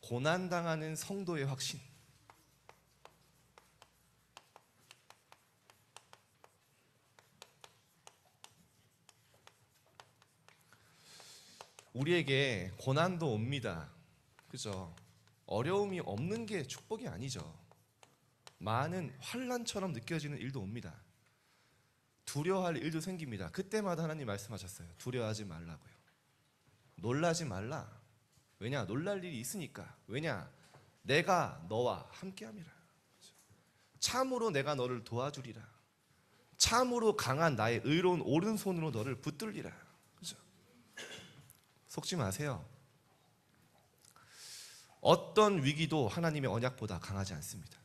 고난당하는 성도의 확신. 우리에게 고난도 옵니다. 그죠? 어려움이 없는 게 축복이 아니죠. 많은 환난처럼 느껴지는 일도 옵니다. 두려워할 일도 생깁니다. 그때마다 하나님 말씀하셨어요. 두려워하지 말라고요. 놀라지 말라. 왜냐? 놀랄 일이 있으니까. 왜냐? 내가 너와 함께함이라. 참으로 내가 너를 도와주리라. 참으로 강한 나의 의로운 오른손으로 너를 붙들리라. 그죠? 속지 마세요. 어떤 위기도 하나님의 언약보다 강하지 않습니다.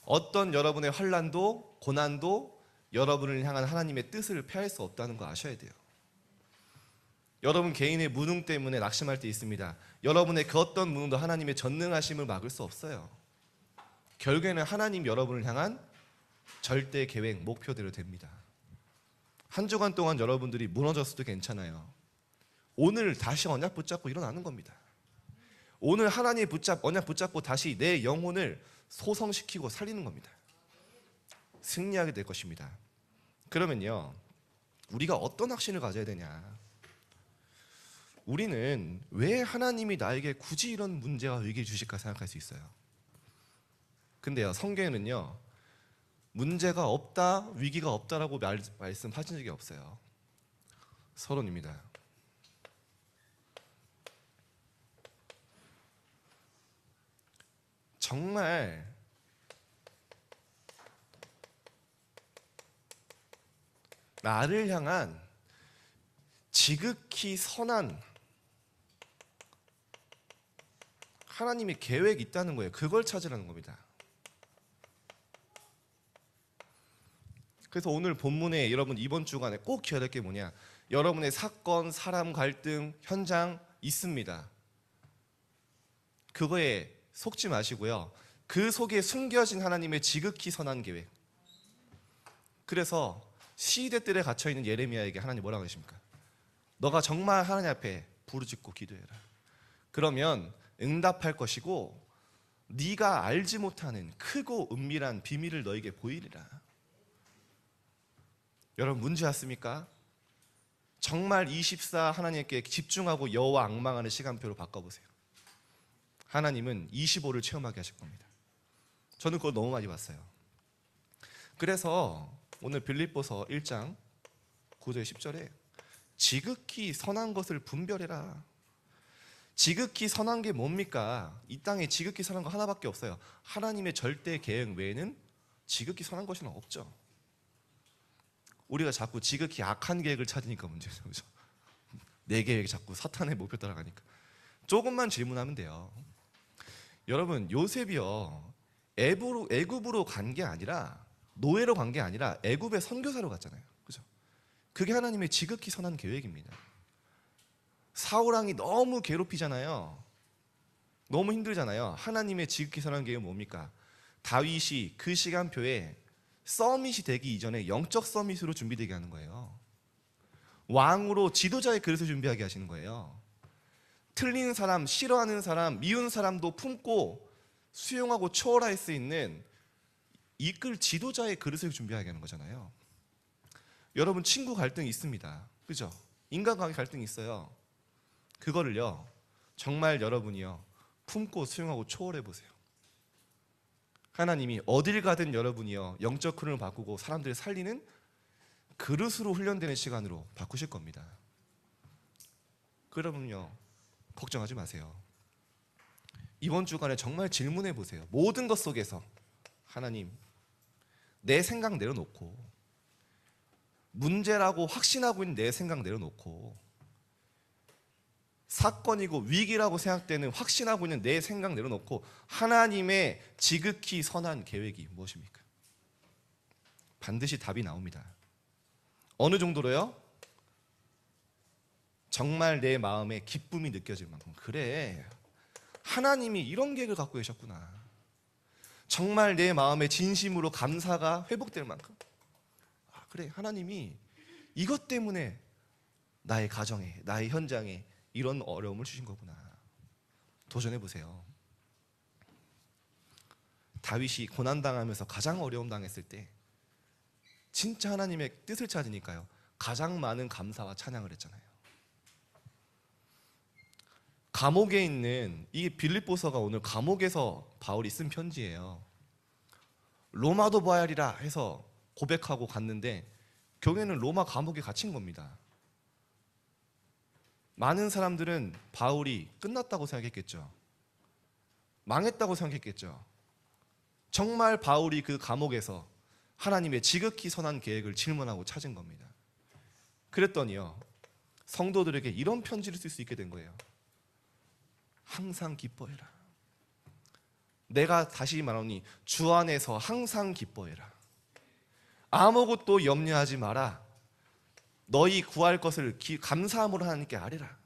어떤 여러분의 환난도 고난도 여러분을 향한 하나님의 뜻을 피할 수 없다는 거 아셔야 돼요. 여러분 개인의 무능 때문에 낙심할 때 있습니다. 여러분의 그 어떤 무능도 하나님의 전능하심을 막을 수 없어요. 결국에는 하나님 여러분을 향한 절대 계획, 목표대로 됩니다. 한 주간 동안 여러분들이 무너졌어도 괜찮아요. 오늘 다시 언약 붙잡고 일어나는 겁니다. 오늘 하나님 언약 붙잡고 다시 내 영혼을 소성시키고 살리는 겁니다. 승리하게 될 것입니다. 그러면요, 우리가 어떤 확신을 가져야 되냐? 우리는 왜 하나님이 나에게 굳이 이런 문제와 위기를 주실까 생각할 수 있어요. 근데요, 성경에는요, 문제가 없다, 위기가 없다라고 말씀하신 적이 없어요. 서론입니다. 정말 나를 향한 지극히 선한 하나님의 계획이 있다는 거예요. 그걸 찾으라는 겁니다. 그래서 오늘 본문에 여러분 이번 주간에 꼭 기억해야 될 게 뭐냐? 여러분의 사건, 사람 갈등, 현장 있습니다. 그거에 속지 마시고요. 그 속에 숨겨진 하나님의 지극히 선한 계획. 그래서 시대들에 갇혀있는 예레미야에게 하나님 뭐라고 하십니까? 너가 정말 하나님 앞에 부르짖고 기도해라. 그러면 응답할 것이고 네가 알지 못하는 크고 은밀한 비밀을 너에게 보이리라. 여러분 문제 왔습니까? 정말 24 하나님께 집중하고 여호와 앙망하는 시간표로 바꿔보세요. 하나님은 25를 체험하게 하실 겁니다. 저는 그걸 너무 많이 봤어요. 그래서 오늘 빌립보서 1장 9절 10절에 지극히 선한 것을 분별해라. 지극히 선한 게 뭡니까? 이 땅에 지극히 선한 거 하나밖에 없어요. 하나님의 절대 계획 외에는 지극히 선한 것은 없죠. 우리가 자꾸 지극히 악한 계획을 찾으니까 문제죠. 그렇죠? 내 계획이 자꾸 사탄의 목표 따라가니까. 조금만 질문하면 돼요. 여러분 요셉이요, 애굽으로 간 게 아니라, 노예로 간 게 아니라 애굽의 선교사로 갔잖아요. 그죠? 그게 하나님의 지극히 선한 계획입니다. 사울왕이 너무 괴롭히잖아요. 너무 힘들잖아요. 하나님의 지극히 선한 계획은 뭡니까? 다윗이 그 시간표에 서밋이 되기 이전에 영적 서밋으로 준비되게 하는 거예요. 왕으로 지도자의 그릇을 준비하게 하시는 거예요. 틀린 사람, 싫어하는 사람, 미운 사람도 품고 수용하고 초월할 수 있는 이끌 지도자의 그릇을 준비하게 하는 거잖아요. 여러분 친구 갈등이 있습니다. 그죠? 인간관계 갈등이 있어요. 그거를요, 정말 여러분이요 품고 수용하고 초월해 보세요. 하나님이 어딜 가든 여러분이요 영적 흐름을 바꾸고 사람들을 살리는 그릇으로 훈련되는 시간으로 바꾸실 겁니다. 그러면요 걱정하지 마세요. 이번 주간에 정말 질문해 보세요. 모든 것 속에서 하나님, 내 생각 내려놓고, 문제라고 확신하고 있는 내 생각 내려놓고, 사건이고 위기라고 생각되는 확신하고 있는 내 생각 내려놓고 하나님의 지극히 선한 계획이 무엇입니까? 반드시 답이 나옵니다. 어느 정도로요? 정말 내 마음에 기쁨이 느껴질 만큼, 그래 하나님이 이런 계획을 갖고 계셨구나. 정말 내 마음에 진심으로 감사가 회복될 만큼, 그래 하나님이 이것 때문에 나의 가정에, 나의 현장에 이런 어려움을 주신 거구나. 도전해 보세요. 다윗이 고난당하면서 가장 어려움 당했을 때 진짜 하나님의 뜻을 찾으니까요, 가장 많은 감사와 찬양을 했잖아요. 감옥에 있는 이 빌립보서가 오늘 감옥에서 바울이 쓴 편지예요. 로마도 봐야 하리라 해서 고백하고 갔는데 결국에는 로마 감옥에 갇힌 겁니다. 많은 사람들은 바울이 끝났다고 생각했겠죠. 망했다고 생각했겠죠. 정말 바울이 그 감옥에서 하나님의 지극히 선한 계획을 질문하고 찾은 겁니다. 그랬더니요, 성도들에게 이런 편지를 쓸 수 있게 된 거예요. 항상 기뻐해라. 내가 다시 말하니 주 안에서 항상 기뻐해라. 아무것도 염려하지 마라. 너희 구할 것을 감사함으로 하나님께 아뢰라.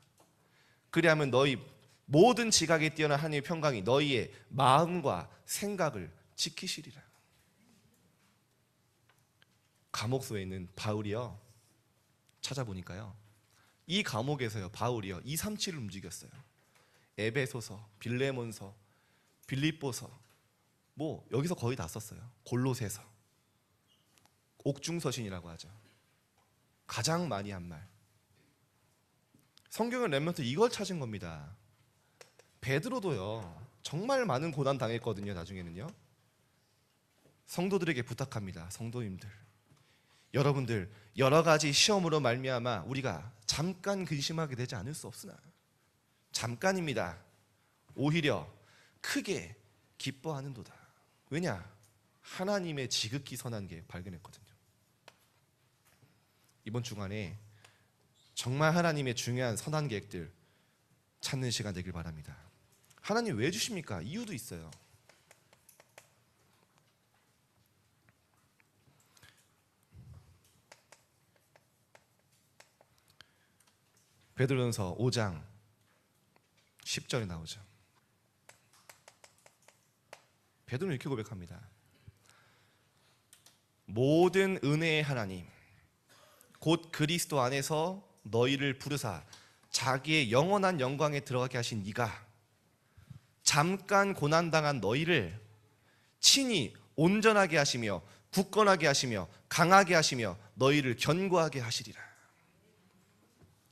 그리하면 너희 모든 지각에 뛰어난 하나님의 평강이 너희의 마음과 생각을 지키시리라. 감옥소에 있는 바울이요, 찾아보니까요, 이 감옥에서요 바울이요 237을 움직였어요. 에베소서, 빌레몬서, 빌립보서, 뭐 여기서 거의 다 썼어요. 골로새서, 옥중서신이라고 하죠. 가장 많이 한 말. 성경의 렘넌트 이걸 찾은 겁니다. 베드로도요 정말 많은 고난 당했거든요. 나중에는요. 성도들에게 부탁합니다. 성도님들, 여러분들 여러 가지 시험으로 말미암아 우리가 잠깐 근심하게 되지 않을 수 없으나 잠깐입니다. 오히려 크게 기뻐하는도다. 왜냐? 하나님의 지극히 선한 게 발견했거든요. 이번 주간에 정말 하나님의 중요한 선한 계획들 찾는 시간 되길 바랍니다. 하나님 왜 주십니까? 이유도 있어요. 베드로전서 5장 10절에 나오죠. 베드로는 이렇게 고백합니다. 모든 은혜의 하나님 곧 그리스도 안에서 너희를 부르사 자기의 영원한 영광에 들어가게 하신 이가 잠깐 고난당한 너희를 친히 온전하게 하시며 굳건하게 하시며 강하게 하시며 너희를 견고하게 하시리라.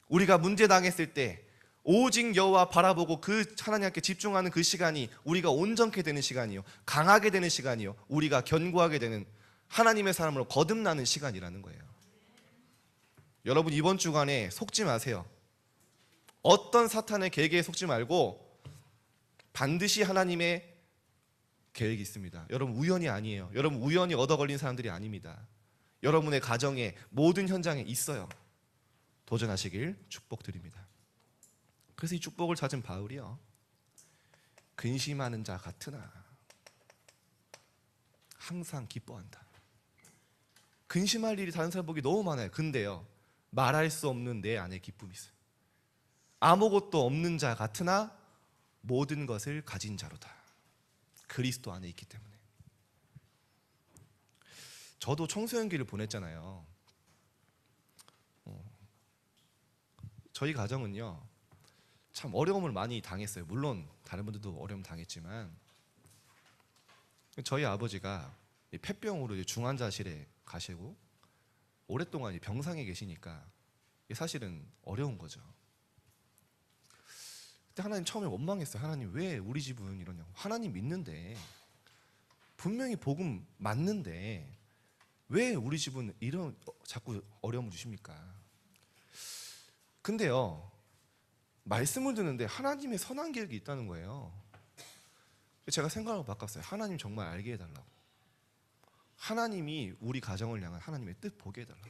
우리가 문제 당했을 때 오직 여호와 바라보고 그 하나님께 집중하는 그 시간이 우리가 온전케 되는 시간이요, 강하게 되는 시간이요, 우리가 견고하게 되는 하나님의 사람으로 거듭나는 시간이라는 거예요. 여러분 이번 주간에 속지 마세요. 어떤 사탄의 계획에 속지 말고 반드시 하나님의 계획이 있습니다. 여러분 우연이 아니에요. 여러분 우연히 얻어 걸린 사람들이 아닙니다. 여러분의 가정에 모든 현장에 있어요. 도전하시길 축복드립니다. 그래서 이 축복을 찾은 바울이요, 근심하는 자 같으나 항상 기뻐한다. 근심할 일이 다른 사람 보기 너무 많아요. 근데요 말할 수 없는 내 안에 기쁨이 있어요. 아무것도 없는 자 같으나 모든 것을 가진 자로다. 그리스도 안에 있기 때문에. 저도 청소년기를 보냈잖아요. 저희 가정은요 참 어려움을 많이 당했어요. 물론 다른 분들도 어려움 당했지만 저희 아버지가 폐병으로 중환자실에 가시고 오랫동안 병상에 계시니까 사실은 어려운 거죠. 그때 하나님 처음에 원망했어요. 하나님 왜 우리 집은 이러냐고. 하나님 믿는데, 분명히 복음 맞는데 왜 우리 집은 이런 자꾸 어려움을 주십니까? 근데요 말씀을 듣는데 하나님의 선한 계획이 있다는 거예요. 제가 생각을 바꿨어요. 하나님 정말 알게 해달라고. 하나님이 우리 가정을 향한 하나님의 뜻 보게 해달라고.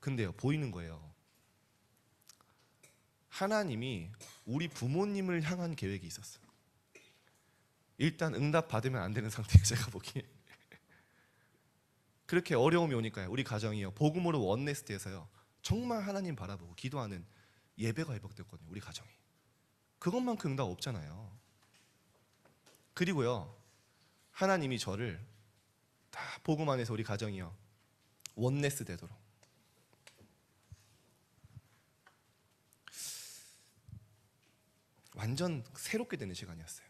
근데요 보이는 거예요. 하나님이 우리 부모님을 향한 계획이 있었어요. 일단 응답 받으면 안 되는 상태예요. 제가 보기에. 그렇게 어려움이 오니까요 우리 가정이요 복음으로 원네스트에서요 정말 하나님 바라보고 기도하는 예배가 회복됐거든요. 우리 가정이. 그것만큼 응답 없잖아요. 그리고요 하나님이 저를 다 복음 안에서 우리 가정이요 원네스 되도록, 완전 새롭게 되는 시간이었어요.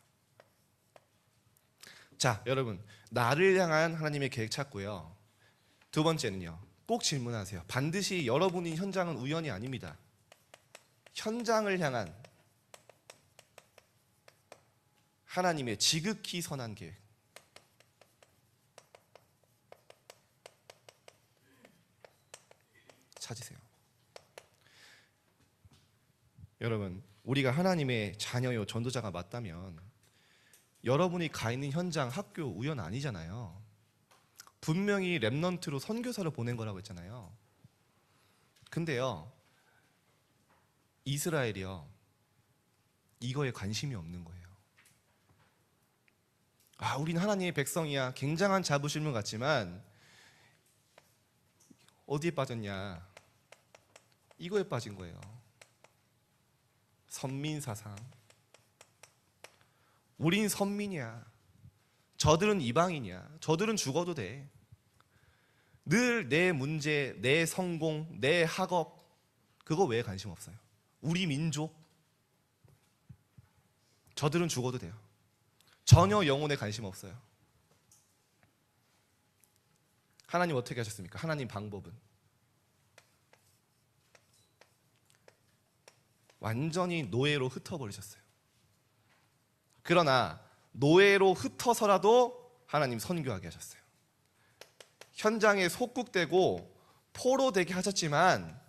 자, 여러분, 나를 향한 하나님의 계획 찾고요. 두 번째는요, 꼭 질문하세요. 반드시 여러분이 현장은 우연이 아닙니다. 현장을 향한 하나님의 지극히 선한 계획. 찾으세요. 여러분, 우리가 하나님의 자녀요 전도자가 맞다면 여러분이 가 있는 현장, 학교 우연 아니잖아요. 분명히 렘넌트로 선교사를 보낸 거라고 했잖아요. 근데요, 이스라엘이요, 이거에 관심이 없는 거예요. 아, 우린 하나님의 백성이야. 굉장한 자부심을 갖지만 어디에 빠졌냐? 이거에 빠진 거예요. 선민 사상. 우린 선민이야. 저들은 이방인이야. 저들은 죽어도 돼. 늘 내 문제, 내 성공, 내 학업, 그거 왜 관심 없어요? 우리 민족, 저들은 죽어도 돼요. 전혀 영혼에 관심 없어요. 하나님 어떻게 하셨습니까? 하나님 방법은 완전히 노예로 흩어버리셨어요. 그러나 노예로 흩어서라도 하나님 선교하게 하셨어요. 현장에 속국되고 포로되게 하셨지만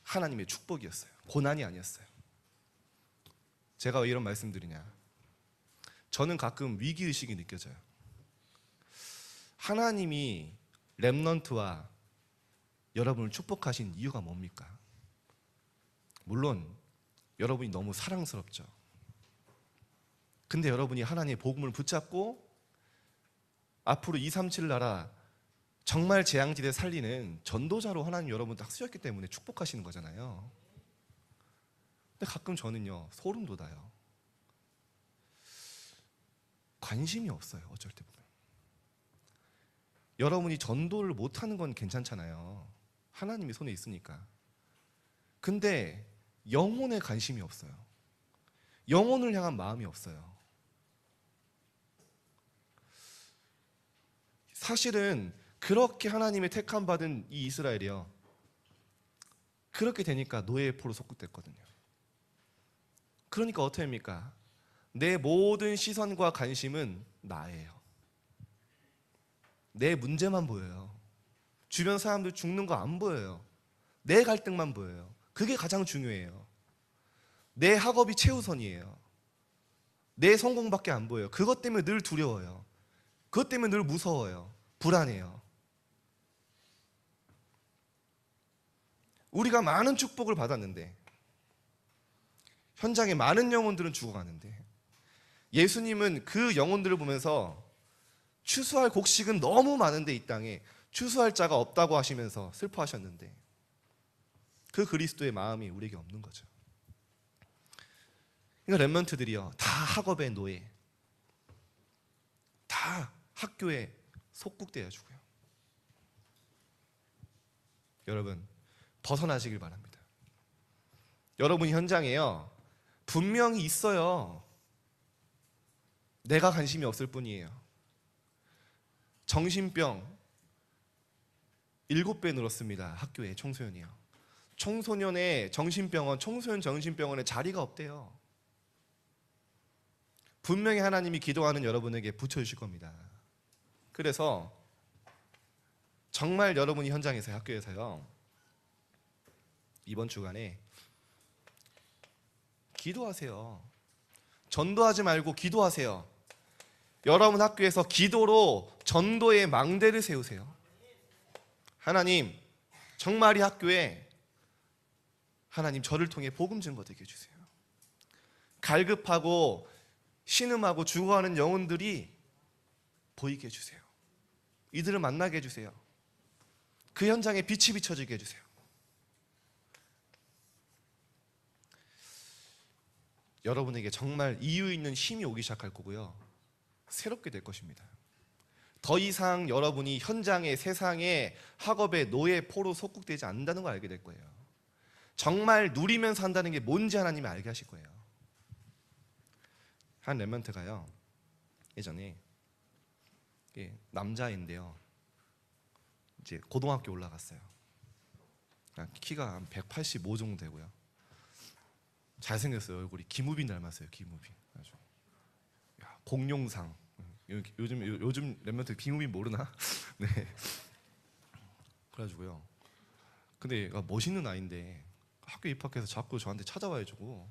하나님의 축복이었어요. 고난이 아니었어요. 제가 왜 이런 말씀 드리냐, 저는 가끔 위기의식이 느껴져요. 하나님이 렘넌트와 여러분을 축복하신 이유가 뭡니까? 물론 여러분이 너무 사랑스럽죠. 근데 여러분이 하나님의 복음을 붙잡고 앞으로 237 나라 정말 재앙지대 살리는 전도자로 하나님 여러분 딱 쓰였기 때문에 축복하시는 거잖아요. 근데 가끔 저는요, 소름 돋아요. 관심이 없어요. 어쩔 때 보면 여러분이 전도를 못하는 건 괜찮잖아요. 하나님이 손에 있으니까. 근데 영혼에 관심이 없어요. 영혼을 향한 마음이 없어요. 사실은 그렇게 하나님의 택함 받은 이 이스라엘이요, 그렇게 되니까 노예의 포로 속국됐거든요. 그러니까 어떻게 합니까? 내 모든 시선과 관심은 나예요. 내 문제만 보여요. 주변 사람들 죽는 거 안 보여요. 내 갈등만 보여요. 그게 가장 중요해요. 내 학업이 최우선이에요. 내 성공밖에 안 보여요. 그것 때문에 늘 두려워요. 그것 때문에 늘 무서워요. 불안해요. 우리가 많은 축복을 받았는데, 현장에 많은 영혼들은 죽어가는데, 예수님은 그 영혼들을 보면서 추수할 곡식은 너무 많은데 이 땅에 추수할 자가 없다고 하시면서 슬퍼하셨는데, 그 그리스도의 마음이 우리에게 없는 거죠. 그러니까 렘넌트들이요, 다 학업의 노예, 다 학교에 속국되어 주고요. 여러분, 벗어나시길 바랍니다. 여러분 현장에요, 분명히 있어요. 내가 관심이 없을 뿐이에요. 정신병 7배 늘었습니다. 학교에 청소년이요. 청소년의 정신병원, 청소년 정신병원에 자리가 없대요. 분명히 하나님이 기도하는 여러분에게 붙여주실 겁니다. 그래서 정말 여러분이 현장에서, 학교에서요, 이번 주간에 기도하세요. 전도하지 말고 기도하세요. 여러분 학교에서 기도로 전도의 망대를 세우세요. 하나님, 정말 이 학교에 하나님 저를 통해 복음 증거되게 해주세요. 갈급하고 신음하고 죽어가는 영혼들이 보이게 해주세요. 이들을 만나게 해주세요. 그 현장에 빛이 비춰지게 해주세요. 여러분에게 정말 이유 있는 힘이 오기 시작할 거고요, 새롭게 될 것입니다. 더 이상 여러분이 현장에, 세상에, 학업에 노예, 포로 속국되지 않는다는 걸 알게 될 거예요. 정말 누리면서 한다는 게 뭔지 하나님이 알게 하실 거예요. 한 랩런트가요 예전에 남자인데요 이제 고등학교 올라갔어요. 키가 한 185 정도 되고요. 잘생겼어요. 얼굴이 김우빈 닮았어요. 김우빈. 아주. 야, 공룡상. 요즘 랩런트 김우빈 모르나? 네. 그래가지고요. 근데 얘가 멋있는 아이인데 학교 입학해서 자꾸 저한테 찾아와가지고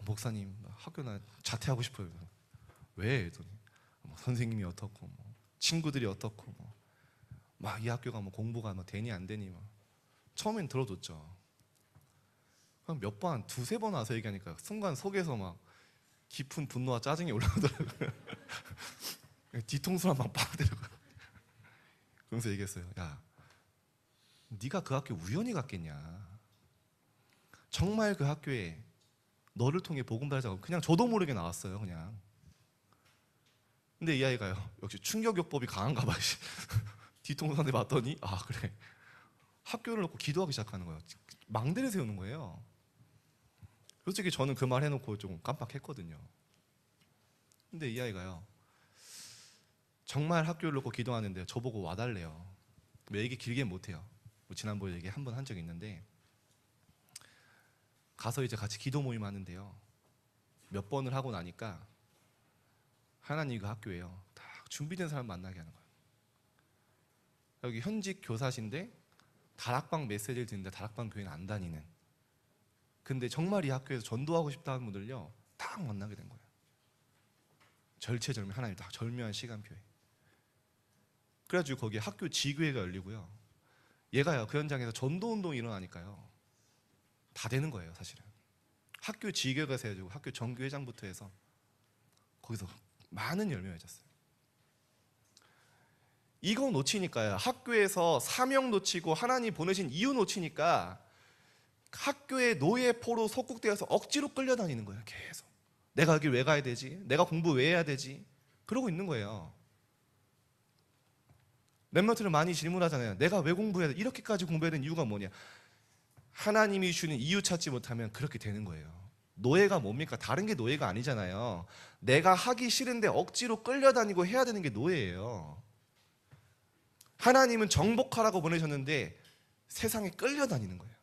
목사님 학교 나 자퇴하고 싶어요. 왜? 했더니 선생님이 어떻고 뭐, 친구들이 어떻고 막 이 학교가 뭐 공부가 뭐 되니 안 되니 막. 처음엔 들어줬죠. 몇 번, 두세 번 와서 얘기하니까 순간 속에서 막 깊은 분노와 짜증이 올라오더라고요. 뒤통수만 막 박대려고. 그러면서 얘기했어요. 야, 네가 그 학교 우연히 갔겠냐? 정말 그 학교에 너를 통해 복음 달자고 그냥 저도 모르게 나왔어요, 그냥. 근데 이 아이가요, 역시 충격요법이 강한가 봐. 뒤통수한테 맞더니 아 그래. 학교를 놓고 기도하기 시작하는 거예요. 망대를 세우는 거예요. 솔직히 저는 그 말 해놓고 좀 깜빡했거든요. 근데 이 아이가요 정말 학교를 놓고 기도하는데 저보고 와달래요. 뭐 얘기 길게 못해요. 뭐 지난번에 얘기 한 번 한 적이 있는데 가서 이제 같이 기도 모임 하는데요 몇 번을 하고 나니까 하나님 그 학교에요 딱 준비된 사람 만나게 하는 거예요. 여기 현직 교사신데 다락방 메시지를 듣는데 다락방 교회는 안 다니는, 근데 정말 이 학교에서 전도하고 싶다 하는 분들요 딱 만나게 된 거예요. 절체절명, 하나님 딱 절묘한 시간표에. 그래가지고 거기에 학교 지교회가 열리고요 얘가요 그 현장에서 전도운동이 일어나니까요 다 되는 거예요. 사실은 학교 지교회가 세워지고 학교 정교회장부터 해서 거기서 많은 열매가 맺었어요. 이거 놓치니까요 학교에서 사명 놓치고 하나님 보내신 이유 놓치니까 학교의 노예포로 속국되어서 억지로 끌려다니는 거예요. 계속 내가 여기 왜 가야 되지? 내가 공부 왜 해야 되지? 그러고 있는 거예요. 랩런트를 많이 질문하잖아요. 내가 왜 공부해야 돼? 이렇게까지 공부해야 되는 이유가 뭐냐? 하나님이 주는 이유 찾지 못하면 그렇게 되는 거예요. 노예가 뭡니까? 다른 게 노예가 아니잖아요. 내가 하기 싫은데 억지로 끌려다니고 해야 되는 게 노예예요. 하나님은 정복하라고 보내셨는데 세상에 끌려다니는 거예요.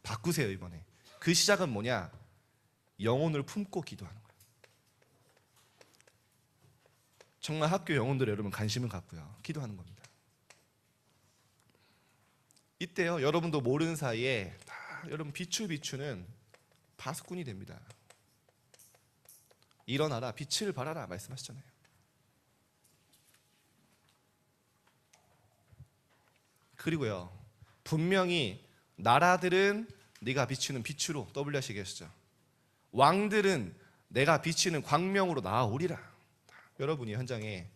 바꾸세요 이번에. 그 시작은 뭐냐? 영혼을 품고 기도하는 거예요. 정말 학교 영혼들에 여러분 관심을 갖고요 기도하는 겁니다. 이때요 여러분도 모르는 사이에 다 여러분 비추는 파수꾼이 됩니다. 일어나라 빛을 발하라 말씀하셨잖아요. 그리고요 분명히 나라들은 네가 비추는 빛으로 WRC 계시죠. 왕들은 내가 비치는 광명으로 나아오리라. 여러분이 현장에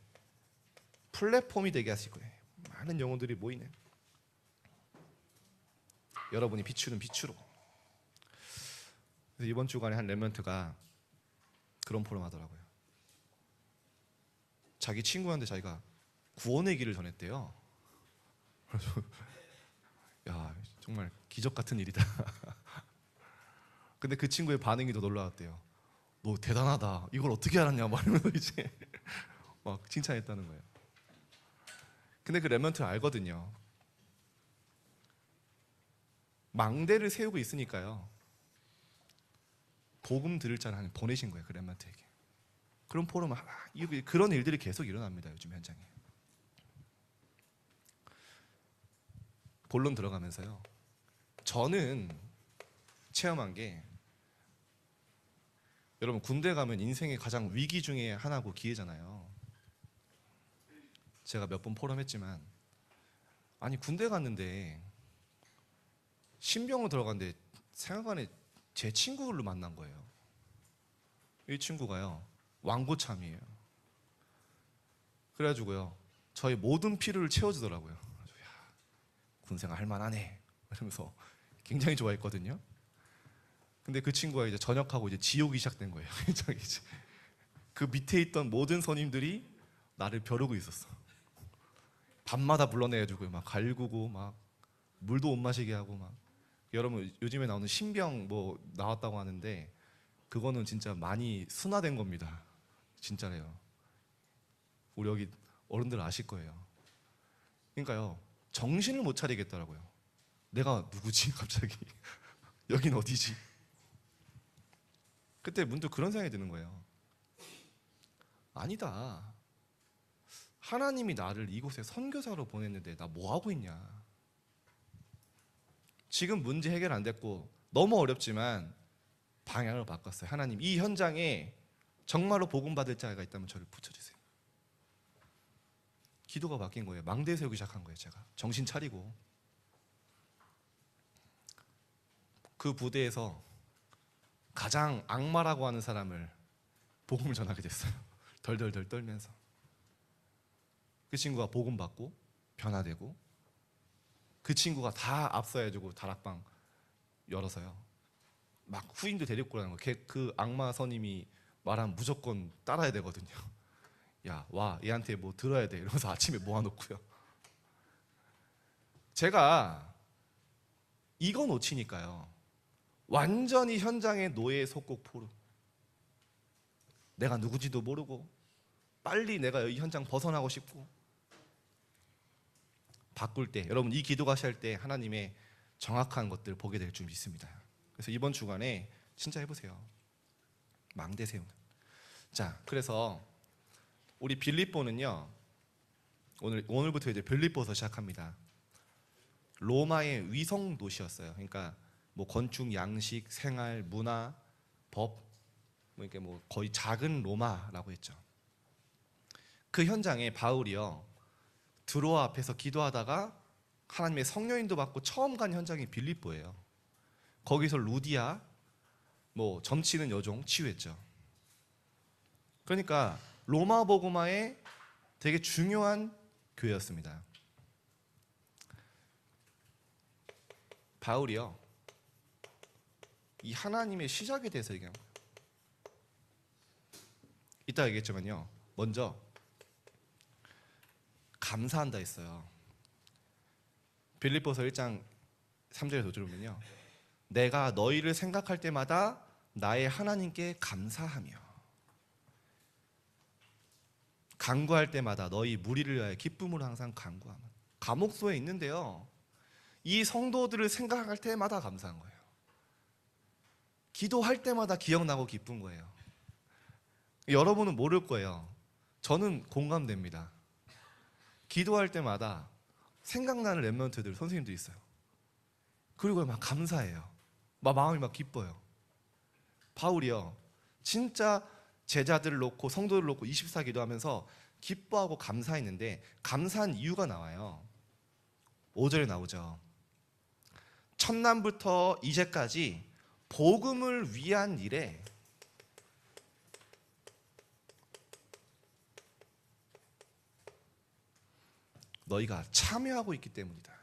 플랫폼이 되게 하실 거예요. 많은 영혼들이 모이는 여러분이 비추는 빛으로. 그래서 이번 주간에 한 랩런트가 그런 포럼 하더라고요. 자기 친구한테 자기가 구원의 길을 전했대요. 그래서 야 정말 기적 같은 일이다. 근데 그 친구의 반응이 더 놀라웠대요. 너 대단하다. 이걸 어떻게 알았냐 말하면서 이제 막 칭찬했다는 거예요. 근데 그 랩런트를 알거든요. 망대를 세우고 있으니까요. 복음 들을 자를 하나님 보내신 거예요. 그 랩런트에게. 그런 포럼 그런 일들이 계속 일어납니다. 요즘 현장에. 본론 들어가면서요. 저는 체험한 게 여러분 군대 가면 인생의 가장 위기 중에 하나고 기회잖아요. 제가 몇 번 포럼했지만 아니 군대 갔는데 신병으로 들어갔는데 생각안에 제 친구를 만난 거예요. 이 친구가요 왕고참이에요. 그래가지고요 저의 모든 필요를 채워주더라고요. 야, 군생활 할만하네 이러면서 굉장히 좋아했거든요. 근데 그 친구가 이제 전역하고 이제 지옥이 시작된 거예요. 이제 그 밑에 있던 모든 선임들이 나를 벼르고 있었어. 밤마다 불러내가지고 막 갈구고 막 물도 못 마시게 하고 막. 여러분 요즘에 나오는 신병 뭐 나왔다고 하는데 그거는 진짜 많이 순화된 겁니다. 진짜래요. 우리 여기 어른들 아실 거예요. 그러니까요, 정신을 못 차리겠더라고요. 내가 누구지 갑자기? 여긴 어디지? 그때 문득 그런 생각이 드는 거예요. 아니다. 하나님이 나를 이곳에 선교사로 보냈는데 나 뭐 하고 있냐? 지금 문제 해결 안 됐고 너무 어렵지만 방향을 바꿨어요. 하나님, 이 현장에 정말로 복음 받을 자가 있다면 저를 붙여주세요. 기도가 바뀐 거예요. 망대 세우기 시작한 거예요. 제가 정신 차리고 그 부대에서 가장 악마라고 하는 사람을 복음을 전하게 됐어요. 덜덜덜 떨면서 그 친구가 복음 받고 변화되고, 그 친구가 다 앞서야주고 다락방 열어서요, 막 후임도 데리고 오라는 거예요. 그 악마 선임이 말하면 무조건 따라야 되거든요. 야, 와, 얘한테 뭐 들어야 돼 이러면서 아침에 모아놓고요. 제가 이거 놓치니까요, 완전히 현장의 노예 속국 포로. 내가 누구지도 모르고 빨리 내가 이 현장 벗어나고 싶고. 바꿀 때, 여러분 이 기도가 할 때 하나님의 정확한 것들 보게 될 줄 믿습니다. 그래서 이번 주간에 진짜 해보세요. 망대 세우는. 자, 그래서 우리 빌립보는요, 오늘부터 이제 빌립보에서 시작합니다. 로마의 위성 도시였어요. 그러니까 뭐 건축, 양식, 생활, 문화, 법, 이렇게 뭐 거의 작은 로마라고 했죠. 그 현장에 바울이요, 드로아 앞에서 기도하다가 하나님의 성령인도 받고 처음 간 현장이 빌립보예요. 거기서 루디아, 뭐 점치는 여종 치유했죠. 그러니까 로마 복음화의 되게 중요한 교회였습니다. 바울이요, 이 하나님의 시작에 대해서 얘기합니다. 이따 얘기했지만요, 먼저 감사한다 했어요. 빌립보서 1장 3절에서 5절을 보면요, 내가 너희를 생각할 때마다 나의 하나님께 감사하며 간구할 때마다 너희 무리를 위하여 기쁨으로 항상 간구하며. 감옥소에 있는데요, 이 성도들을 생각할 때마다 감사한 거예요. 기도할 때마다 기억나고 기쁜 거예요. 여러분은 모를 거예요. 저는 공감됩니다. 기도할 때마다 생각나는 랩런트들, 선생님들이 있어요. 그리고 막 감사해요. 막 마음이 막 기뻐요. 바울이요, 진짜 제자들을 놓고 성도들을 놓고 24 기도하면서 기뻐하고 감사했는데 감사한 이유가 나와요. 5절에 나오죠. 첫날부터 이제까지 복음을 위한 일에 너희가 참여하고 있기 때문이다.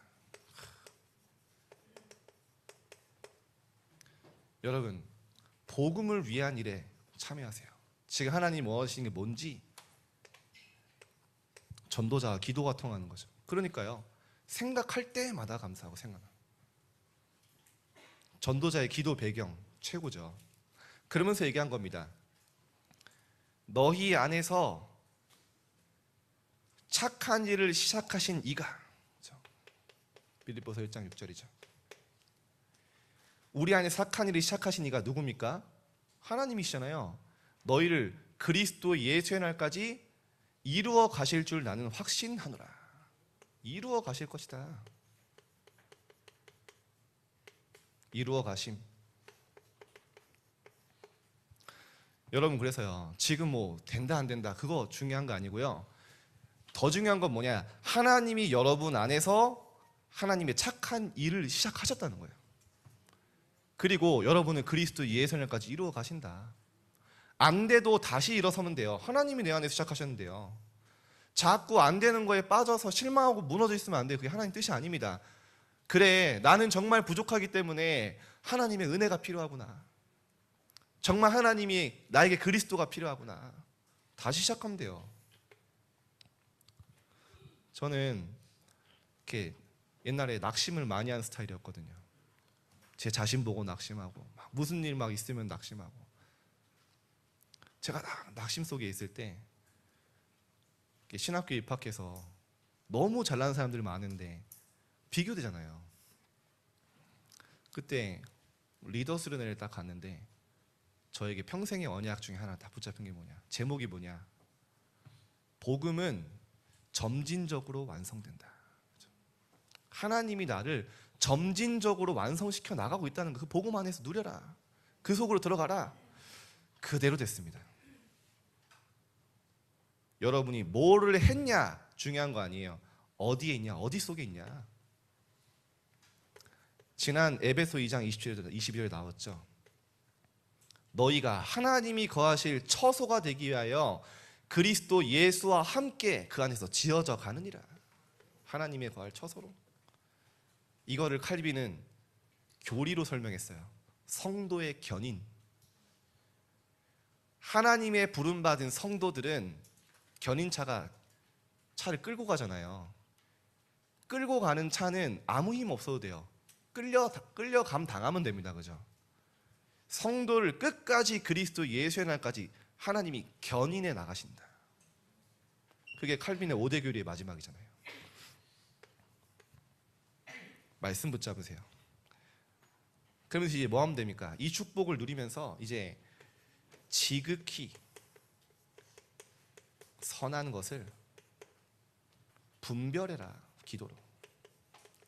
여러분, 복음을 위한 일에 참여하세요. 지금 하나님 원하시는 게 뭔지 전도자와 기도가 통하는 거죠. 그러니까요, 생각할 때마다 감사하고 생각하고. 전도자의 기도 배경 최고죠. 그러면서 얘기한 겁니다. 너희 안에서 착한 일을 시작하신 이가, 그렇죠? 빌립보서 1장 6절이죠. 우리 안에 착한 일을 시작하신 이가 누굽니까? 하나님이시잖아요. 너희를 그리스도 예수의 날까지 이루어 가실 줄 나는 확신하노라. 이루어 가실 것이다. 이루어 가심. 여러분, 그래서요, 지금 뭐 된다 안 된다 그거 중요한 거 아니고요, 더 중요한 건 뭐냐, 하나님이 여러분 안에서 하나님의 착한 일을 시작하셨다는 거예요. 그리고 여러분은 그리스도 예수의 날까지 이루어 가신다. 안 돼도 다시 일어서면 돼요. 하나님이 내 안에 시작하셨는데요. 자꾸 안 되는 거에 빠져서 실망하고 무너져 있으면 안 돼요. 그게 하나님 뜻이 아닙니다. 그래, 나는 정말 부족하기 때문에 하나님의 은혜가 필요하구나. 정말 하나님이 나에게 그리스도가 필요하구나. 다시 시작하면 돼요. 저는 이렇게 옛날에 낙심을 많이 하는 스타일이었거든요. 제 자신 보고 낙심하고, 막 무슨 일 막 있으면 낙심하고. 제가 낙심 속에 있을 때 신학교 입학해서 너무 잘나는 사람들이 많은데 비교되잖아요. 그때 리더 수련회를 딱 갔는데 저에게 평생의 언약 중에 하나 딱 붙잡힌 게 뭐냐, 제목이 뭐냐, 복음은 점진적으로 완성된다. 하나님이 나를 점진적으로 완성시켜 나가고 있다는 그 복음 안에서 누려라, 그 속으로 들어가라. 그대로 됐습니다. 여러분이 뭐를 했냐 중요한 거 아니에요. 어디에 있냐, 어디 속에 있냐. 지난 에베소 2장 22절에 나왔죠. 너희가 하나님이 거하실 처소가 되기 위하여 그리스도 예수와 함께 그 안에서 지어져 가느니라. 하나님의 거할 처소로. 이거를 칼빈은 교리로 설명했어요. 성도의 견인. 하나님의 부름받은 성도들은 견인차가 차를 끌고 가잖아요. 끌고 가는 차는 아무 힘 없어도 돼요. 끌려감 당하면 됩니다. 그죠? 성도를 끝까지 그리스도 예수의 날까지 하나님이 견인해 나가신다. 그게 칼빈의 5대 교리의 마지막이잖아요. 말씀 붙잡으세요. 그러면서 이제 뭐 하면 됩니까? 이 축복을 누리면서 이제 지극히 선한 것을 분별해라, 기도로.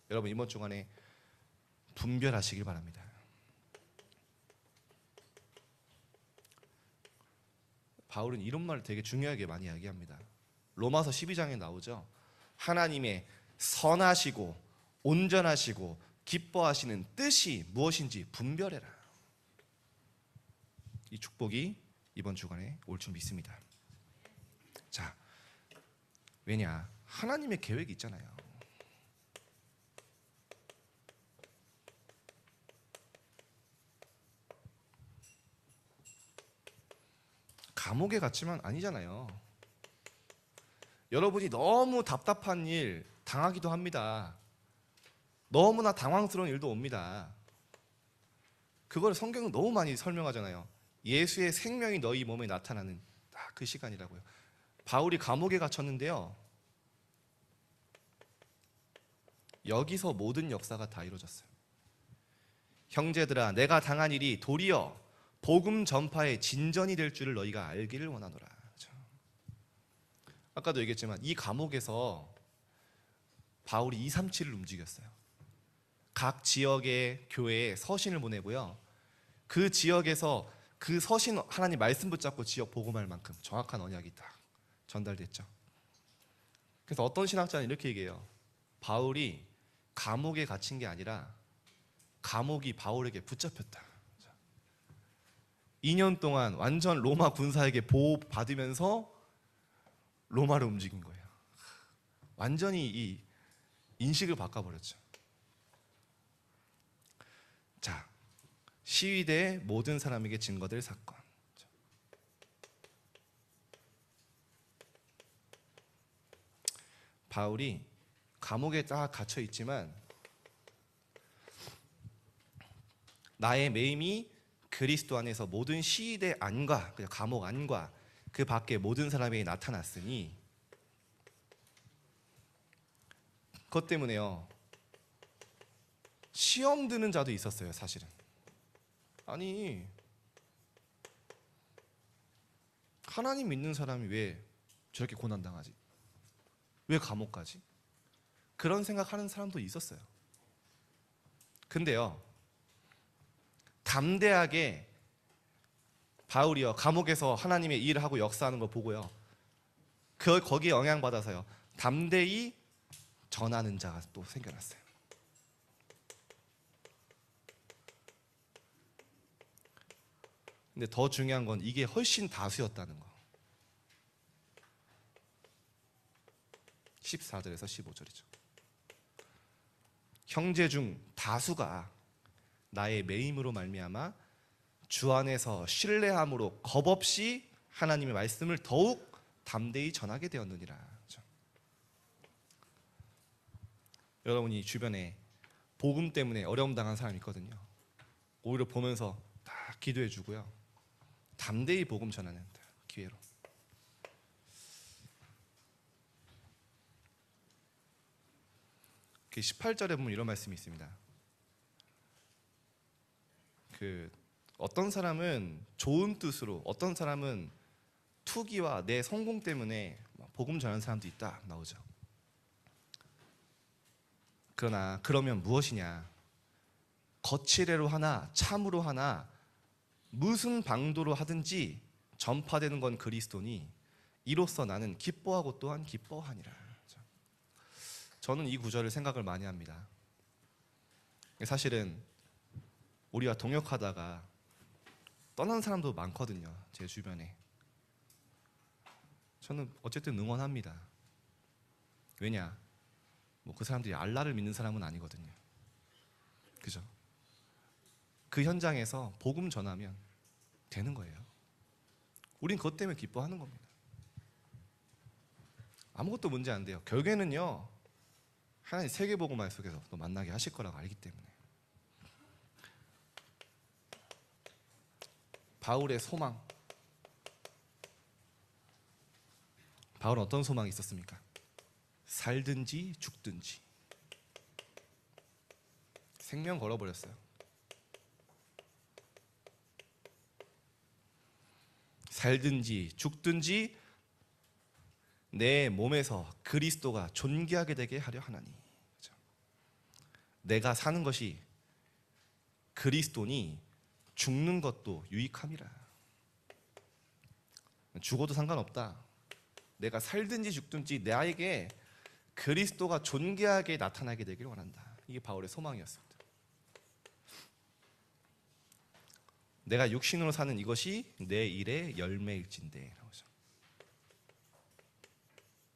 여러분 이번 주간에 분별하시길 바랍니다. 바울은 이런 말을 되게 중요하게 많이 이야기합니다. 로마서 12장에 나오죠. 하나님의 선하시고 온전하시고 기뻐하시는 뜻이 무엇인지 분별해라. 이 축복이 이번 주간에 올 줄 믿습니다. 자, 왜냐? 하나님의 계획이 있잖아요. 감옥에 갇히면 아니잖아요. 여러분이 너무 답답한 일 당하기도 합니다. 너무나 당황스러운 일도 옵니다. 그걸 성경은 너무 많이 설명하잖아요. 예수의 생명이 너희 몸에 나타나는 딱 그 시간이라고요. 바울이 감옥에 갇혔는데요, 여기서 모든 역사가 다 이루어졌어요. 형제들아, 내가 당한 일이 도리어 복음 전파의 진전이 될 줄을 너희가 알기를 원하노라. 그렇죠? 아까도 얘기했지만 이 감옥에서 바울이 237을 움직였어요. 각 지역의 교회에 서신을 보내고요, 그 지역에서 그 서신 하나님 말씀 붙잡고 지역 복음할 만큼 정확한 언약이 딱 전달됐죠. 그래서 어떤 신학자는 이렇게 얘기해요. 바울이 감옥에 갇힌 게 아니라 감옥이 바울에게 붙잡혔다. 2년 동안 완전 로마 군사에게 보호받으면서 로마를 움직인 거예요. 완전히 이 인식을 바꿔버렸죠. 자, 시위대의 모든 사람에게 증거될 사건. 바울이 감옥에 딱 갇혀 있지만 나의 매임이 그리스도 안에서 모든 시위대 안과 감옥 안과 그 밖에 모든 사람에게 나타났으니, 그것 때문에요, 시험 드는 자도 있었어요. 사실은 아니, 하나님 믿는 사람이 왜 저렇게 고난당하지? 왜 감옥 가지? 그런 생각하는 사람도 있었어요. 근데요, 담대하게 바울이요, 감옥에서 하나님의 일을 하고 역사하는 거 보고요, 거기에 영향받아서요, 담대히 전하는 자가 또 생겨났어요. 근데 더 중요한 건 이게 훨씬 다수였다는 거. 14절에서 15절이죠. 형제 중 다수가 나의 매임으로 말미암아 주 안에서 신뢰함으로 겁없이 하나님의 말씀을 더욱 담대히 전하게 되었느니라. 그렇죠? 여러분이 주변에 복음 때문에 어려움 당한 사람이 있거든요. 오히려 보면서 다 기도해 주고요, 담대히 복음 전하는, 기회로. 18절에 보면 이런 말씀이 있습니다. 어떤 사람은 좋은 뜻으로, 어떤 사람은 투기와 내 성공 때문에 복음 전하는 사람도 있다 나오죠. 그러나 그러면 무엇이냐? 거칠애로 하나 참으로 하나 무슨 방도로 하든지 전파되는 건 그리스도니 이로써 나는 기뻐하고 또한 기뻐하니라. 저는 이 구절을 생각을 많이 합니다. 사실은 우리와 동역하다가 떠난 사람도 많거든요. 제 주변에. 저는 어쨌든 응원합니다. 왜냐? 그 사람들이 알라를 믿는 사람은 아니거든요. 그죠? 그 현장에서 복음 전하면 되는 거예요. 우린 그것 때문에 기뻐하는 겁니다. 아무것도 문제 안 돼요. 결국에는요, 하나님 세계복음화 속에서 또 만나게 하실 거라고 알기 때문에. 바울의 소망. 바울은 어떤 소망이 있었습니까? 살든지 죽든지. 생명 걸어버렸어요. 살든지 죽든지 내 몸에서 그리스도가 존귀하게 되게 하려 하나니. 내가 사는 것이 그리스도니 죽는 것도 유익함이라. 죽어도 상관없다. 내가 살든지 죽든지 나에게 그리스도가 존귀하게 나타나게 되기를 원한다. 이게 바울의 소망이었습니다. 내가 육신으로 사는 이것이 내 일의 열매일진데.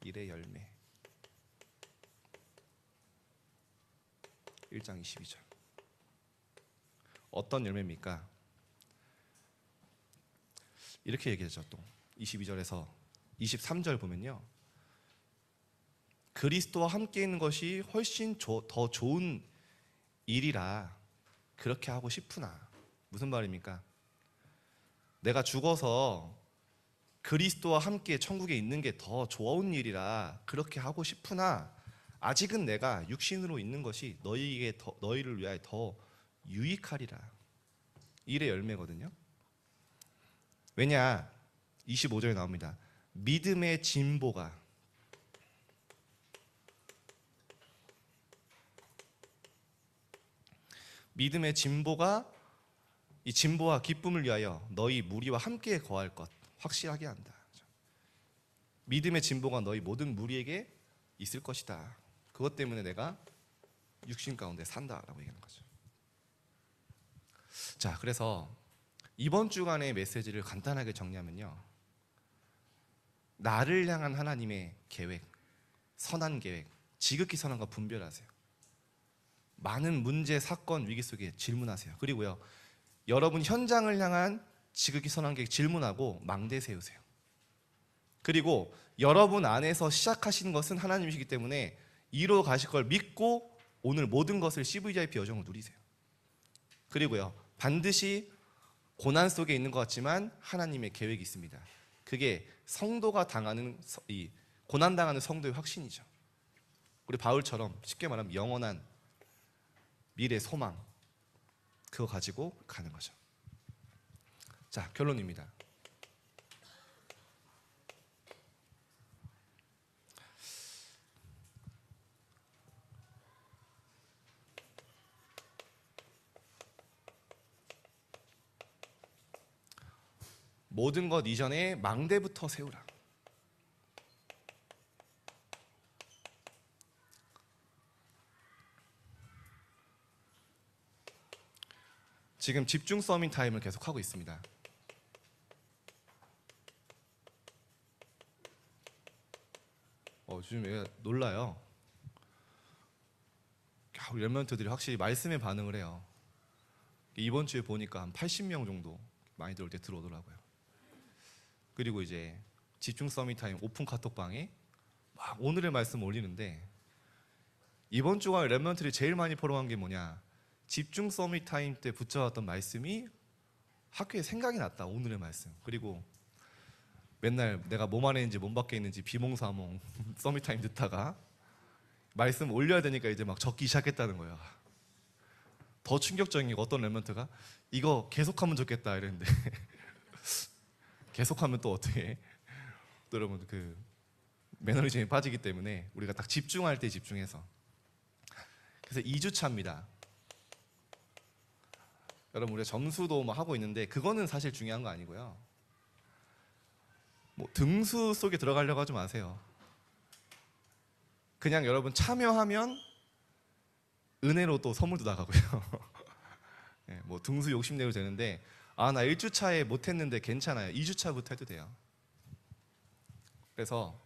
일의 열매. 1장 22절. 어떤 열매입니까? 이렇게 얘기하죠. 또 22절에서 23절 보면요, 그리스도와 함께 있는 것이 훨씬 더 좋은 일이라 그렇게 하고 싶으나. 무슨 말입니까? 내가 죽어서 그리스도와 함께 천국에 있는 게 더 좋은 일이라 그렇게 하고 싶으나 아직은 내가 육신으로 있는 것이 너희를 위하여 더 유익하리라. 일의 열매거든요. 왜냐? 25절에 나옵니다. 믿음의 진보가 이 진보와 기쁨을 위하여 너희 무리와 함께 거할 것 확실하게 한다. 믿음의 진보가 너희 모든 무리에게 있을 것이다. 그것 때문에 내가 육신 가운데 산다라고 얘기하는 거죠. 자, 그래서 이번 주간의 메시지를 간단하게 정리하면요, 나를 향한 하나님의 계획, 선한 계획, 지극히 선한 거 분별하세요. 많은 문제, 사건, 위기 속에 질문하세요. 그리고요, 여러분 현장을 향한 지극히 선한 계획 질문하고 망대 세우세요. 그리고 여러분 안에서 시작하시는 것은 하나님이시기 때문에 이로 가실 걸 믿고 오늘 모든 것을 CVIP 여정을 누리세요. 그리고요, 반드시 고난 속에 있는 것 같지만 하나님의 계획이 있습니다. 그게 성도가 당하는 이 고난 당하는 성도의 확신이죠. 우리 바울처럼 쉽게 말하면 영원한 미래 소망, 그거 가지고 가는 거죠. 자, 결론입니다. 모든 것 이전에 망대부터 세우라. 지금 집중 서밋 타임을 계속 하고 있습니다. 요즘 얘가 놀라요. 우리 랩런트들이 확실히 말씀에 반응을 해요. 이번 주에 보니까 한 80명 정도 많이 들어올 때 들어오더라고요. 그리고 이제 집중 서밋 타임 오픈 카톡방에 막 오늘의 말씀 올리는데, 이번 주간 랩런트들이 제일 많이 포럼한 게 뭐냐, 집중 서밋 타임 때 붙잡았던 말씀이 학교에 생각이 났다. 오늘의 말씀. 그리고 맨날 내가 몸 안에 있는지 몸 밖에 있는지 비몽사몽 서밋타임 듣다가 말씀 올려야 되니까 이제 막 적기 시작했다는 거야. 더 충격적인 게 어떤 랩런트가 이거 계속하면 좋겠다 이랬는데 계속하면 또 어떻게 해? 또 여러분 그 매너리즘에 빠지기 때문에 우리가 딱 집중할 때 집중해서. 그래서 2주차입니다. 여러분 우리가 점수도 뭐 하고 있는데 그거는 사실 중요한 거 아니고요. 뭐 등수 속에 들어가려고 하지 마세요. 그냥 여러분 참여하면 은혜로 또 선물도 나가고요. 네, 뭐 등수 욕심내도 되는데 나 1주차에 못했는데 괜찮아요. 2주차부터 해도 돼요. 그래서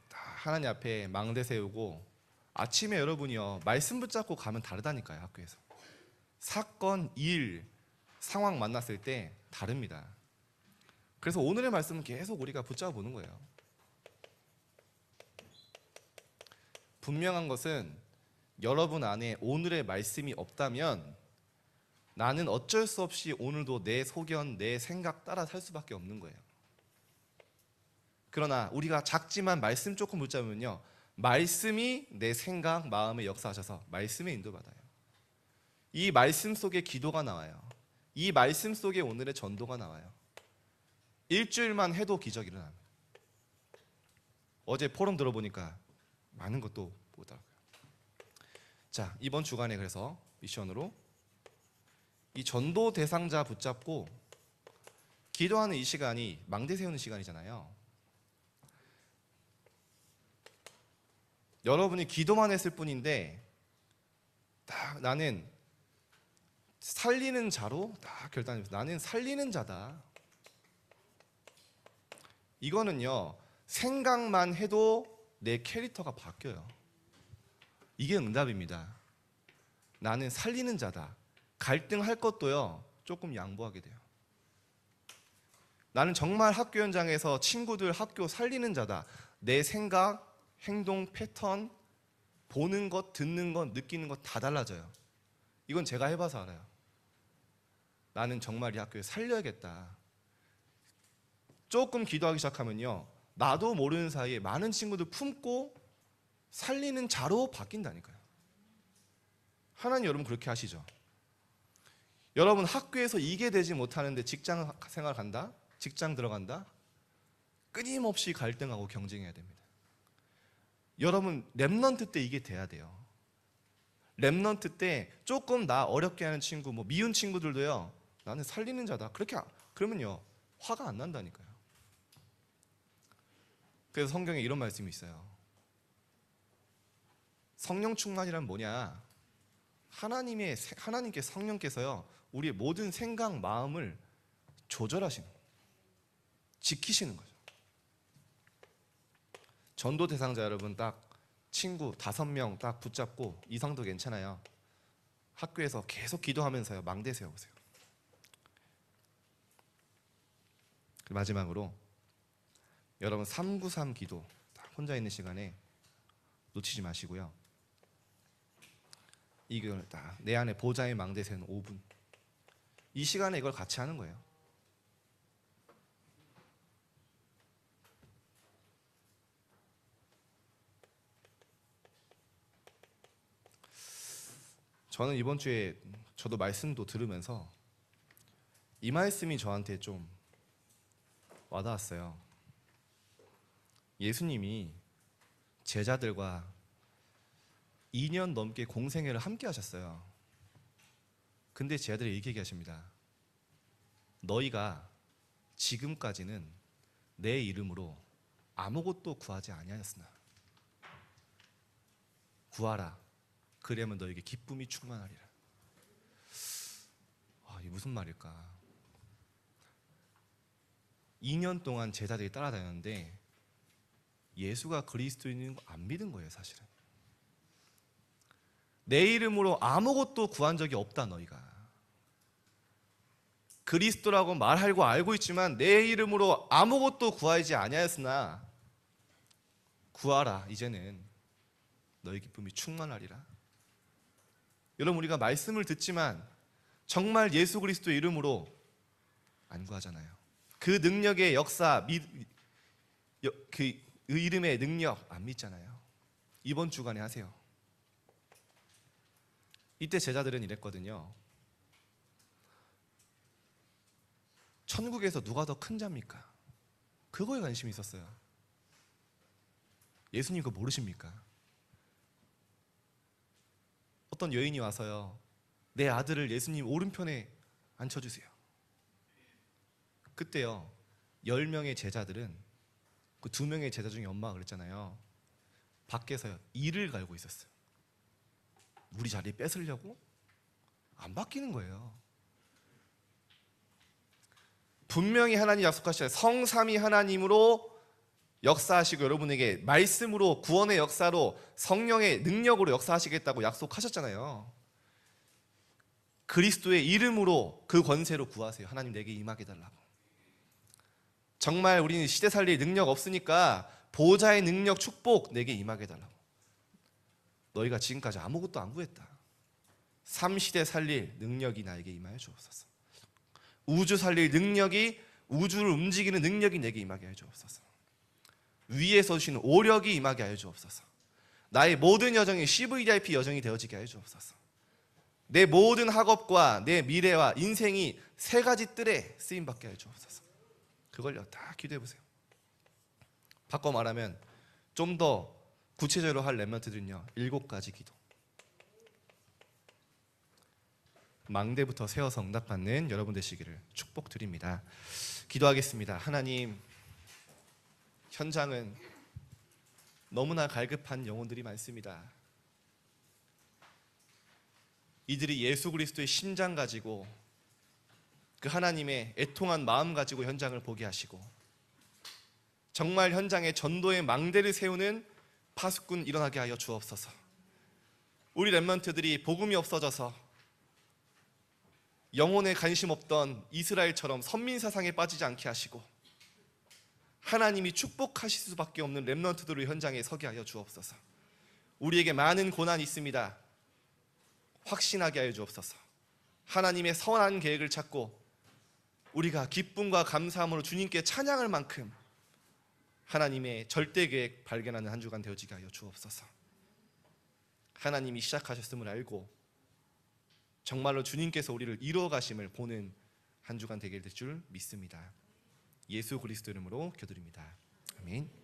하나님 앞에 망대 세우고 아침에 여러분이요 말씀 붙잡고 가면 다르다니까요. 학교에서 사건, 일, 상황 만났을 때 다릅니다. 그래서 오늘의 말씀은 계속 우리가 붙잡아 보는 거예요. 분명한 것은 여러분 안에 오늘의 말씀이 없다면 나는 어쩔 수 없이 오늘도 내 소견, 내 생각 따라 살 수밖에 없는 거예요. 그러나 우리가 작지만 말씀 조금 붙잡으면요 말씀이 내 생각, 마음에 역사하셔서 말씀에 인도받아요. 이 말씀 속에 기도가 나와요. 이 말씀 속에 오늘의 전도가 나와요. 일주일만 해도 기적이 일어납니다. 어제 포럼 들어보니까 많은 것도 보더라고요. 자, 이번 주간에 그래서 미션으로 이 전도 대상자 붙잡고 기도하는 이 시간이 망대 세우는 시간이잖아요. 여러분이 기도만 했을 뿐인데 딱 나는 살리는 자로 딱 결단해서 나는 살리는 자다. 이거는요 생각만 해도 내 캐릭터가 바뀌어요. 이게 응답입니다. 나는 살리는 자다. 갈등할 것도요 조금 양보하게 돼요. 나는 정말 학교 현장에서 친구들 학교 살리는 자다. 내 생각, 행동, 패턴, 보는 것, 듣는 것, 느끼는 것 다 달라져요. 이건 제가 해봐서 알아요. 나는 정말 이 학교에 살려야겠다. 조금 기도하기 시작하면요 나도 모르는 사이에 많은 친구들 품고 살리는 자로 바뀐다니까요. 하나님 여러분 그렇게 하시죠. 여러분 학교에서 이게 되지 못하는데 직장 생활 간다? 직장 들어간다? 끊임없이 갈등하고 경쟁해야 됩니다. 여러분 랩넌트 때 이게 돼야 돼요. 랩넌트 때 조금 나 어렵게 하는 친구, 뭐 미운 친구들도요 나는 살리는 자다. 그렇게 그러면요 화가 안 난다니까요. 그래서 성경에 이런 말씀이 있어요. 성령 충만이란 뭐냐? 하나님께 성령께서요 우리의 모든 생각, 마음을 조절하시는 거예요. 지키시는 거죠. 전도 대상자 여러분 딱 친구 5명 딱 붙잡고 이상도 괜찮아요. 학교에서 계속 기도하면서요 망대 세워보세요. 마지막으로 여러분 393 기도 딱 혼자 있는 시간에 놓치지 마시고요. 이걸 딱 내 안에 보좌의 망대 세우는 5분 이 시간에 이걸 같이 하는 거예요. 저는 이번 주에 저도 말씀도 들으면서 이 말씀이 저한테 좀 와닿았어요. 예수님이 제자들과 2년 넘게 공생애를 함께 하셨어요. 근데 제자들이 이렇게 얘기하십니다. 너희가 지금까지는 내 이름으로 아무것도 구하지 아니하였으나 구하라. 그러면 너에게 기쁨이 충만하리라. 이게 무슨 말일까? 2년 동안 제자들이 따라다녔는데 예수가 그리스도인인 거 안 믿은 거예요. 사실은 내 이름으로 아무것도 구한 적이 없다. 너희가 그리스도라고 말하고 알고 있지만 내 이름으로 아무것도 구하지 아니하였으나 구하라. 이제는 너희 기쁨이 충만하리라. 여러분 우리가 말씀을 듣지만 정말 예수 그리스도의 이름으로 안 구하잖아요. 그 능력의 역사, 그 이름의 능력 안 믿잖아요. 이번 주간에 하세요. 이때 제자들은 이랬거든요. 천국에서 누가 더 큰 자입니까? 그거에 관심이 있었어요. 예수님 그거 모르십니까? 어떤 여인이 와서요, 내 아들을 예수님 오른편에 앉혀주세요. 그때요 10명의 제자들은 그 2명의 제자 중에 엄마가 그랬잖아요, 밖에서요 이를 갈고 있었어요. 우리 자리 뺏으려고? 안 바뀌는 거예요. 분명히 하나님 약속하셨어요. 성삼위 하나님으로 역사하시고 여러분에게 말씀으로, 구원의 역사로, 성령의 능력으로 역사하시겠다고 약속하셨잖아요. 그리스도의 이름으로, 그 권세로 구하세요. 하나님 내게 임하게 달라고. 정말 우리는 시대 살릴 능력 없으니까 보호자의 능력, 축복 내게 임하게 달라고. 너희가 지금까지 아무것도 안 구했다. 3시대 살릴 능력이 나에게 임하여 주옵소서. 우주 살릴 능력이, 우주를 움직이는 능력이 내게 임하게 하여 주옵소서. 위에서 주시는 오력이 임하게 하여 주옵소서. 나의 모든 여정이 CVIP 여정이 되어지게 하여 주옵소서. 내 모든 학업과 내 미래와 인생이 3가지 뜰에 쓰임받게 하여 주옵소서. 그걸요 다 기도해 보세요. 바꿔 말하면 좀 더 구체적으로 할 렘넌트들은요 7가지 기도. 망대부터 세워서 응답받는 여러분 되시기를 축복드립니다. 기도하겠습니다. 하나님, 현장은 너무나 갈급한 영혼들이 많습니다. 이들이 예수 그리스도의 심장 가지고, 그 하나님의 애통한 마음 가지고 현장을 보게 하시고, 정말 현장에 전도의 망대를 세우는 파수꾼 일어나게 하여 주옵소서. 우리 렘넌트들이 복음이 없어져서 영혼에 관심 없던 이스라엘처럼 선민사상에 빠지지 않게 하시고, 하나님이 축복하실 수밖에 없는 렘넌트들을 현장에 서게 하여 주옵소서. 우리에게 많은 고난이 있습니다. 확신하게 하여 주옵소서. 하나님의 선한 계획을 찾고 우리가 기쁨과 감사함으로 주님께 찬양할 만큼 하나님의 절대 계획 발견하는 한 주간 되어지게 하여 주옵소서. 하나님이 시작하셨음을 알고 정말로 주님께서 우리를 이루어 가심을 보는 한 주간 되게 될 줄 믿습니다. 예수 그리스도 이름으로 기도드립니다. 아멘.